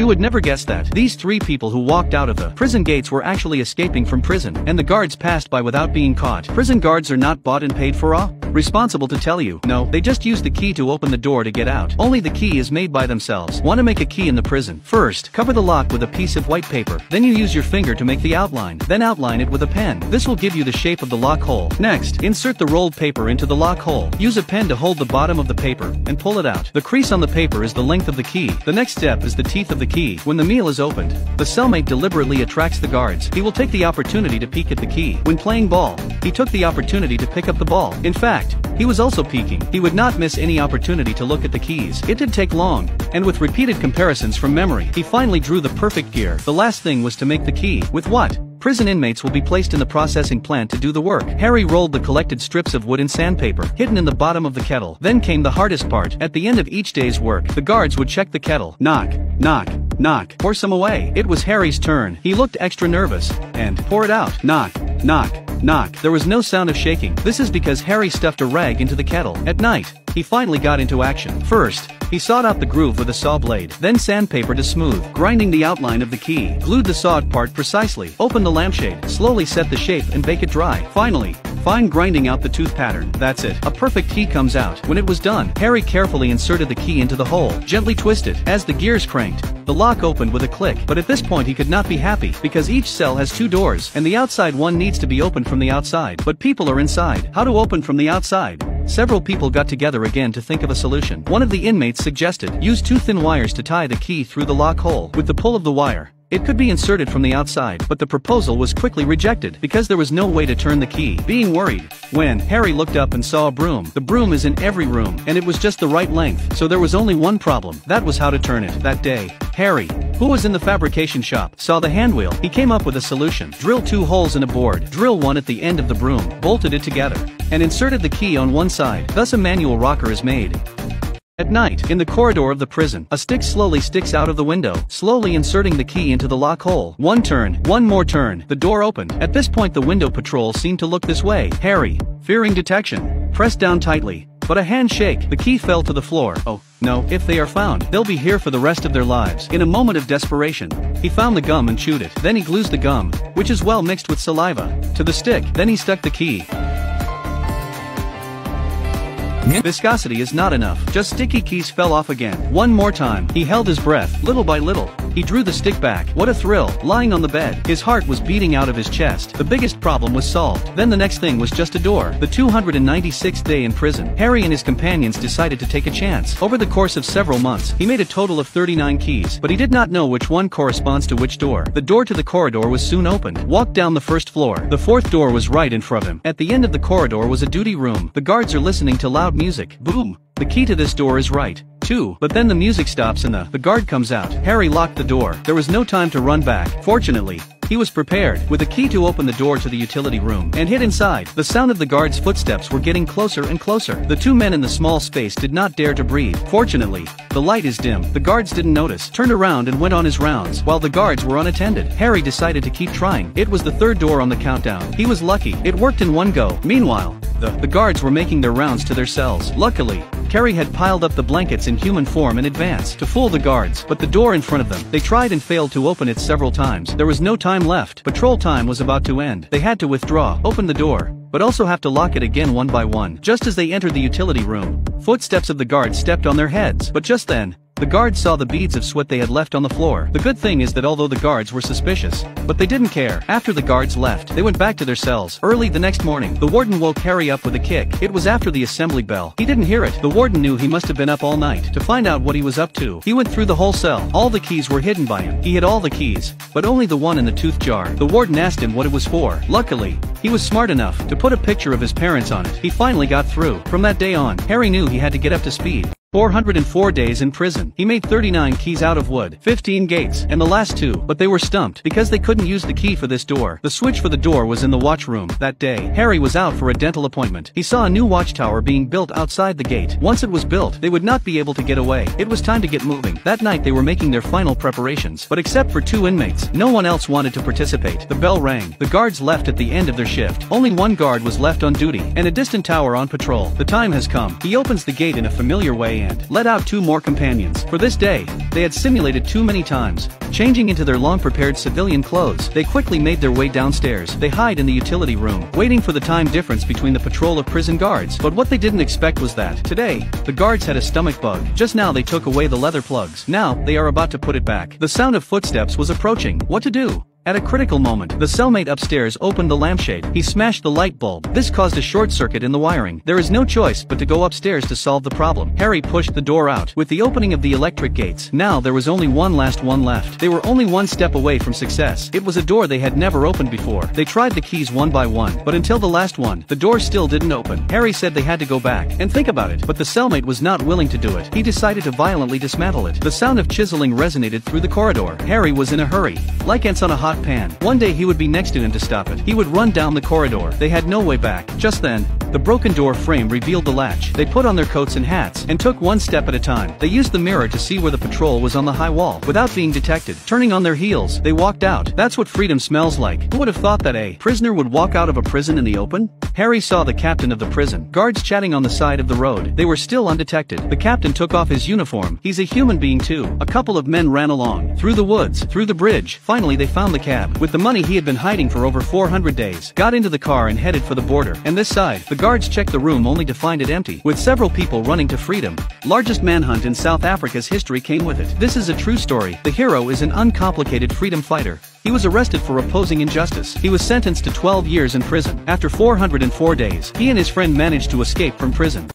You would never guess that these three people who walked out of the prison gates were actually escaping from prison, and the guards passed by without being caught. Prison guards are not bought and paid for. Responsible to tell you, no, they just use the key to open the door to get out. Only the key is made by themselves. Want to make a key in the prison? First, cover the lock with a piece of white paper. Then you use your finger to make the outline. Then outline it with a pen. This will give you the shape of the lock hole. Next, insert the rolled paper into the lock hole. Use a pen to hold the bottom of the paper and pull it out. The crease on the paper is the length of the key. The next step is the teeth of the key. When the meal is opened, the cellmate deliberately attracts the guards. He will take the opportunity to peek at the key. When playing ball, he took the opportunity to pick up the ball. In fact, he was also peeking. He would not miss any opportunity to look at the keys. It did take long, and with repeated comparisons from memory, he finally drew the perfect gear. The last thing was to make the key. With what? Prison inmates will be placed in the processing plant to do the work. Harry rolled the collected strips of wood in sandpaper, hidden in the bottom of the kettle. Then came the hardest part. At the end of each day's work, the guards would check the kettle. Knock, knock, knock. Pour some away. It was Harry's turn. He looked extra nervous, and pour it out. Knock, knock, knock. There was no sound of shaking. This is because Harry stuffed a rag into the kettle. At night, he finally got into action. First, he sawed out the groove with a saw blade, then sandpaper to smooth, grinding the outline of the key, glued the sawed part precisely, opened the lampshade, slowly set the shape and bake it dry. Finally, fine grinding out the tooth pattern. That's it. A perfect key comes out. When it was done, Harry carefully inserted the key into the hole, gently twisted. As the gears cranked, the lock opened with a click, but at this point he could not be happy, because each cell has two doors, and the outside one needs to be opened from the outside. But people are inside. How to open from the outside? Several people got together again to think of a solution. One of the inmates suggested, use two thin wires to tie the key through the lock hole. With the pull of the wire, it could be inserted from the outside, but the proposal was quickly rejected because there was no way to turn the key. Being worried, when Harry looked up and saw a broom. The broom is in every room, and it was just the right length, so there was only one problem. That was how to turn it. That day, Harry, who was in the fabrication shop, saw the handwheel. He came up with a solution. Drill two holes in a board, drill one at the end of the broom, bolted it together, and inserted the key on one side. Thus a manual rocker is made. At night, in the corridor of the prison, a stick slowly sticks out of the window, slowly inserting the key into the lock hole. One turn, one more turn, the door opened. At this point the window patrol seemed to look this way. Harry, fearing detection, pressed down tightly. But a handshake, the key fell to the floor. Oh, no, if they are found, they'll be here for the rest of their lives. In a moment of desperation, he found the gum and chewed it. Then he glues the gum, which is well mixed with saliva, to the stick. Then he stuck the key. Viscosity is not enough. Just sticky keys fell off again. One more time. He held his breath. Little by little, he drew the stick back. What a thrill. Lying on the bed, his heart was beating out of his chest. The biggest problem was solved. Then the next thing was just a door. The 296th day in prison, Harry and his companions decided to take a chance. Over the course of several months, he made a total of 39 keys, but he did not know which one corresponds to which door. The door to the corridor was soon opened. Walked down the first floor. The fourth door was right in front of him. At the end of the corridor was a duty room. The guards are listening to loud music. Boom! The key to this door is right. 2. But then the music stops and the guard comes out. Harry locked the door. There was no time to run back. Fortunately, he was prepared, with a key to open the door to the utility room, and hid inside. The sound of the guard's footsteps were getting closer and closer. The two men in the small space did not dare to breathe. Fortunately, the light is dim. The guards didn't notice, turned around and went on his rounds, while the guards were unattended. Harry decided to keep trying. It was the third door on the countdown. He was lucky. It worked in one go. Meanwhile, the guards were making their rounds to their cells. Luckily, Harry had piled up the blankets in human form in advance to fool the guards, but the door in front of them, they tried and failed to open it several times. There was no time left. Patrol time was about to end. They had to withdraw, open the door, but also have to lock it again one by one. Just as they entered the utility room, footsteps of the guards stepped on their heads. But just then, the guards saw the beads of sweat they had left on the floor. The good thing is that although the guards were suspicious, but they didn't care. After the guards left, they went back to their cells. Early the next morning, the warden woke Harry up with a kick. It was after the assembly bell. He didn't hear it. The warden knew he must have been up all night to find out what he was up to. He went through the whole cell. All the keys were hidden by him. He hid all the keys, but only the one in the tooth jar. The warden asked him what it was for. Luckily, he was smart enough to put a picture of his parents on it. He finally got through. From that day on, Harry knew he had to get up to speed. 404 days in prison. He made 39 keys out of wood, 15 gates, and the last two, but they were stumped because they couldn't use the key for this door. The switch for the door was in the watch room. That day, Harry was out for a dental appointment. He saw a new watchtower being built outside the gate. Once it was built, they would not be able to get away. It was time to get moving. That night they were making their final preparations, but except for 2 inmates, no one else wanted to participate. The bell rang. The guards left at the end of their shift. Only one guard was left on duty, and a distant tower on patrol. The time has come. He opens the gate in a familiar way and let out 2 more companions. For this day, they had simulated too many times. Changing into their long-prepared civilian clothes, they quickly made their way downstairs. They hide in the utility room, waiting for the time difference between the patrol of prison guards. But what they didn't expect was that, today, the guards had a stomach bug. Just now they took away the leather plugs. Now, they are about to put it back. The sound of footsteps was approaching. What to do? At a critical moment, the cellmate upstairs opened the lampshade. He smashed the light bulb. This caused a short circuit in the wiring. There is no choice but to go upstairs to solve the problem. Harry pushed the door out. With the opening of the electric gates, now there was only one last one left. They were only one step away from success. It was a door they had never opened before. They tried the keys one by one, but until the last one, the door still didn't open. Harry said they had to go back and think about it, but the cellmate was not willing to do it. He decided to violently dismantle it. The sound of chiseling resonated through the corridor. Harry was in a hurry, like ants on a hot pan. One day he would be next to him to stop it. He would run down the corridor. They had no way back. Just then, the broken door frame revealed the latch. They put on their coats and hats, and took one step at a time. They used the mirror to see where the patrol was on the high wall, without being detected. Turning on their heels, they walked out. That's what freedom smells like. Who would have thought that a prisoner would walk out of a prison in the open? Harry saw the captain of the prison, guards chatting on the side of the road. They were still undetected. The captain took off his uniform. He's a human being too. A couple of men ran along, through the woods, through the bridge. Finally they found the cab. With the money he had been hiding for over 400 days, got into the car and headed for the border. And this side, the guards checked the room only to find it empty, with several people running to freedom. Largest manhunt in South Africa's history came with it. This is a true story. The hero is an uncomplicated freedom fighter. He was arrested for opposing injustice. He was sentenced to 12 years in prison. After 404 days, he and his friend managed to escape from prison.